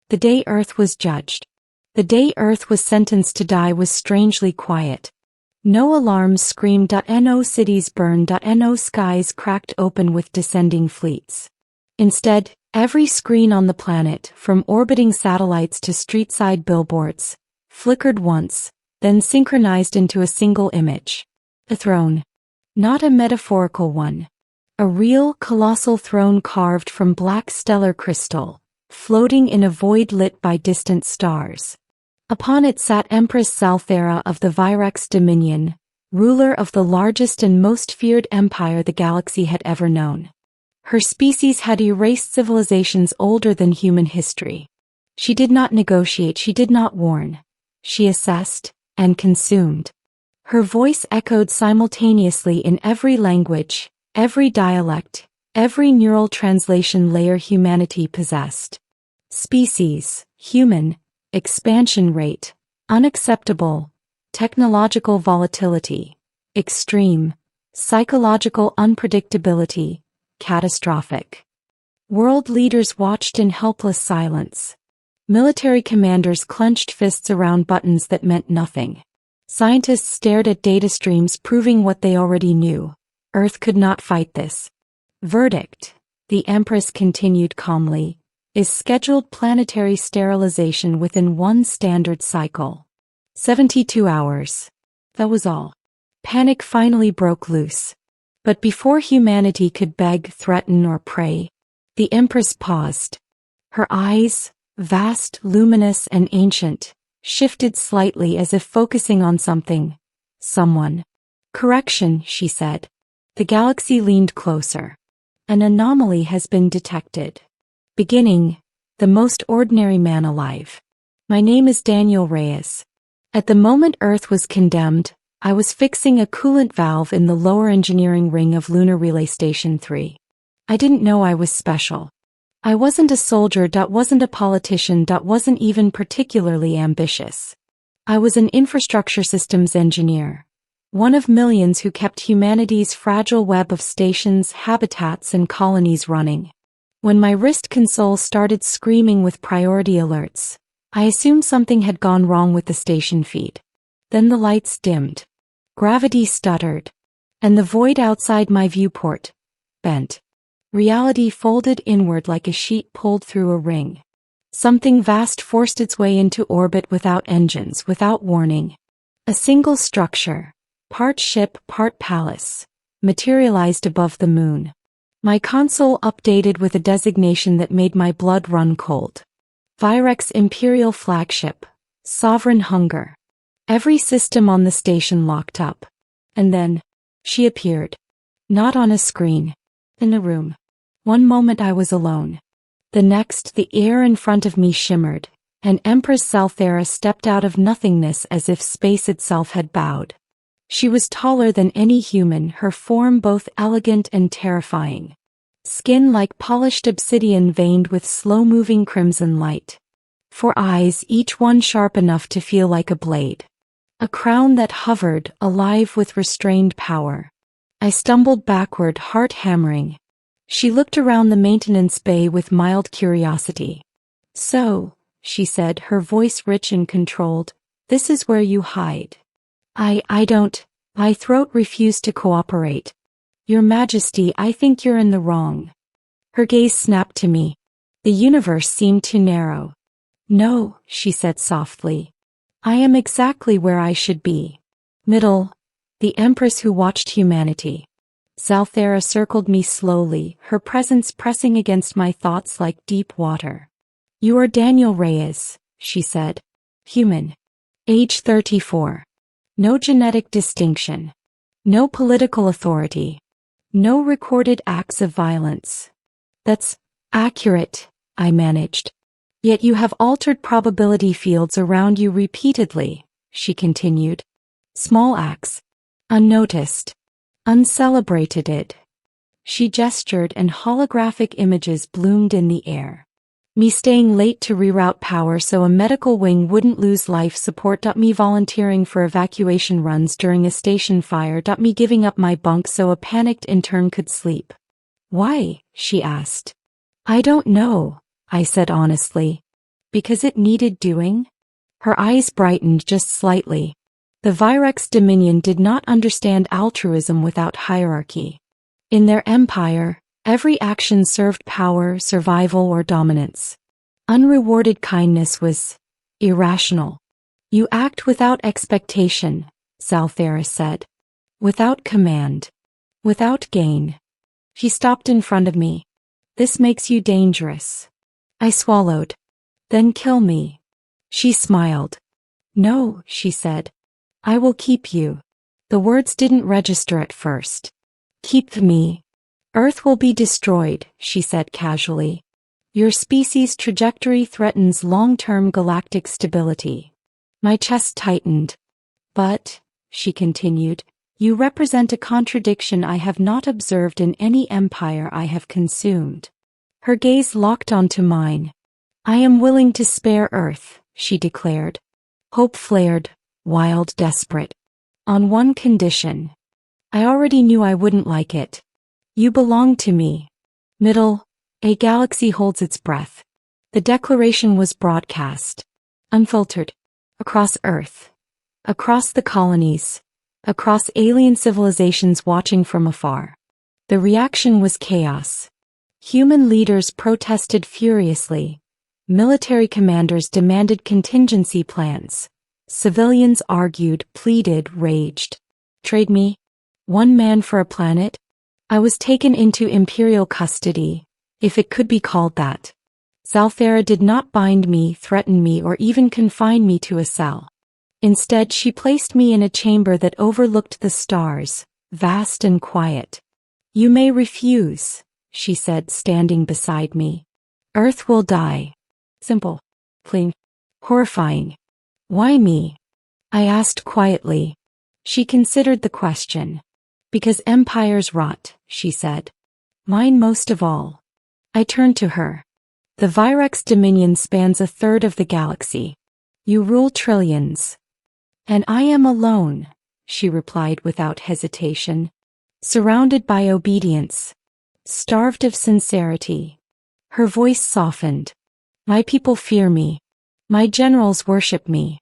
The day Earth was judged. The day Earth was sentenced to die was strangely quiet. No alarms screamed. No cities burned. No skies cracked open with descending fleets. Instead, every screen on the planet, from orbiting satellites to street-side billboards, flickered once, then synchronized into a single image. A throne. Not a metaphorical one. A real, colossal throne carved from black stellar crystal, floating in a void lit by distant stars. Upon it sat Empress Salthera of the Virex Dominion, ruler of the largest and most feared empire the galaxy had ever known. Her species had erased civilizations older than human history. She did not negotiate, she did not warn. She assessed and consumed. Her voice echoed simultaneously in every language, every dialect, every neural translation layer humanity possessed. Species, human, expansion rate, unacceptable, technological volatility, extreme, psychological unpredictability, catastrophic. World leaders watched in helpless silence. Military commanders clenched fists around buttons that meant nothing. Scientists stared at data streams proving what they already knew. Earth could not fight this. Verdict, the Empress continued calmly, is scheduled planetary sterilization within one standard cycle. 72 hours. That was all. Panic finally broke loose. But before humanity could beg, threaten, or pray, the Empress paused. Her eyes, vast, luminous, and ancient, shifted slightly as if focusing on something. Someone. Correction, she said. The galaxy leaned closer. An anomaly has been detected. Beginning, the most ordinary man alive. My name is Daniel Reyes. At the moment Earth was condemned, I was fixing a coolant valve in the lower engineering ring of Lunar Relay Station 3. I didn't know I was special. I wasn't a soldier, wasn't a politician, wasn't even particularly ambitious. I was an infrastructure systems engineer. One of millions who kept humanity's fragile web of stations, habitats, and colonies running. When my wrist console started screaming with priority alerts, I assumed something had gone wrong with the station feed. Then the lights dimmed. Gravity stuttered. And the void outside my viewport bent. Reality folded inward like a sheet pulled through a ring. Something vast forced its way into orbit without engines, without warning. A single structure, part ship, part palace, materialized above the moon. My console updated with a designation that made my blood run cold. Virex Imperial Flagship, Sovereign Hunger. Every system on the station locked up. And then, she appeared. Not on a screen. In a room. One moment I was alone. The next, the air in front of me shimmered, and Empress Salthera stepped out of nothingness as if space itself had bowed. She was taller than any human, her form both elegant and terrifying. Skin like polished obsidian veined with slow-moving crimson light. 4 eyes, each one sharp enough to feel like a blade. A crown that hovered, alive with restrained power. I stumbled backward, heart hammering. She looked around the maintenance bay with mild curiosity. So, she said, her voice rich and controlled, this is where you hide. I don't. My throat refused to cooperate. Your Majesty, I think you're in the wrong. Her gaze snapped to me. The universe seemed too narrow. No, she said softly. I am exactly where I should be. Middle. The Empress who watched humanity. Salthera circled me slowly, her presence pressing against my thoughts like deep water. You are Daniel Reyes, she said. Human. Age 34. No genetic distinction. No political authority. No recorded acts of violence. That's accurate, I managed. Yet you have altered probability fields around you repeatedly, she continued. Small acts. Unnoticed. Uncelebrated. She gestured and holographic images bloomed in the air. Me staying late to reroute power so a medical wing wouldn't lose life support. Me volunteering for evacuation runs during a station fire. Me giving up my bunk so a panicked intern could sleep. Why? She asked. I don't know, I said honestly. Because it needed doing? Her eyes brightened just slightly. The Virex Dominion did not understand altruism without hierarchy. In their empire, every action served power, survival, or dominance. Unrewarded kindness was irrational. You act without expectation, Salthera said. Without command. Without gain. She stopped in front of me. This makes you dangerous. I swallowed. Then kill me. She smiled. No, she said. I will keep you. The words didn't register at first. Keep me. Earth will be destroyed, she said casually. Your species' trajectory threatens long-term galactic stability. My chest tightened. But, she continued, you represent a contradiction I have not observed in any empire I have consumed. Her gaze locked onto mine. I am willing to spare Earth, she declared. Hope flared, wild, desperate. On one condition. I already knew I wouldn't like it. You belong to me. Middle, a galaxy holds its breath. The declaration was broadcast. Unfiltered. Across Earth. Across the colonies. Across alien civilizations watching from afar. The reaction was chaos. Human leaders protested furiously. Military commanders demanded contingency plans. Civilians argued, pleaded, raged. Trade me? One man for a planet? I was taken into imperial custody, if it could be called that. Salthera did not bind me, threaten me, or even confine me to a cell. Instead, she placed me in a chamber that overlooked the stars, vast and quiet. You may refuse, she said, standing beside me. Earth will die. Simple. Plain. Horrifying. Why me? I asked quietly. She considered the question. Because empires rot, she said. Mine most of all. I turned to her. The Virex Dominion spans a third of the galaxy. You rule trillions. And I am alone, she replied without hesitation. Surrounded by obedience. Starved of sincerity. Her voice softened. My people fear me. My generals worship me.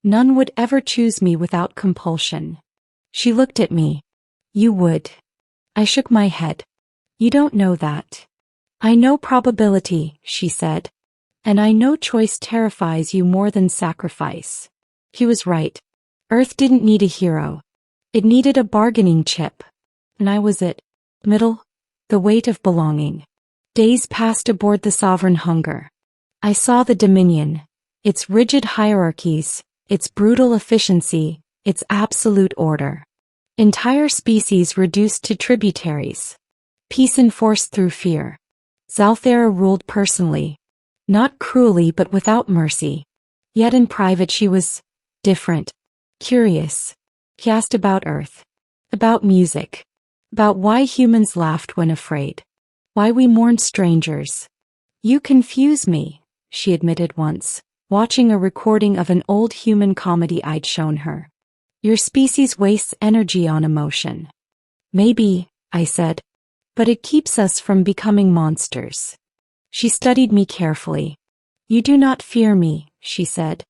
None would ever choose me without compulsion. She looked at me. You would. I shook my head. You don't know that. I know probability, she said. And I know choice terrifies you more than sacrifice. He was right. Earth didn't need a hero. It needed a bargaining chip. And I was it. Middle. The weight of belonging. Days passed aboard the Sovereign Hunger. I saw the Dominion. Its rigid hierarchies. Its brutal efficiency. Its absolute order. Entire species reduced to tributaries. Peace enforced through fear. Salthera ruled personally. Not cruelly but without mercy. Yet in private she was different. Curious. He asked about Earth. About music. About why humans laughed when afraid. Why we mourned strangers. You confuse me, she admitted once, watching a recording of an old human comedy I'd shown her. Your species wastes energy on emotion. Maybe, I said. But it keeps us from becoming monsters. She studied me carefully. You do not fear me, she said.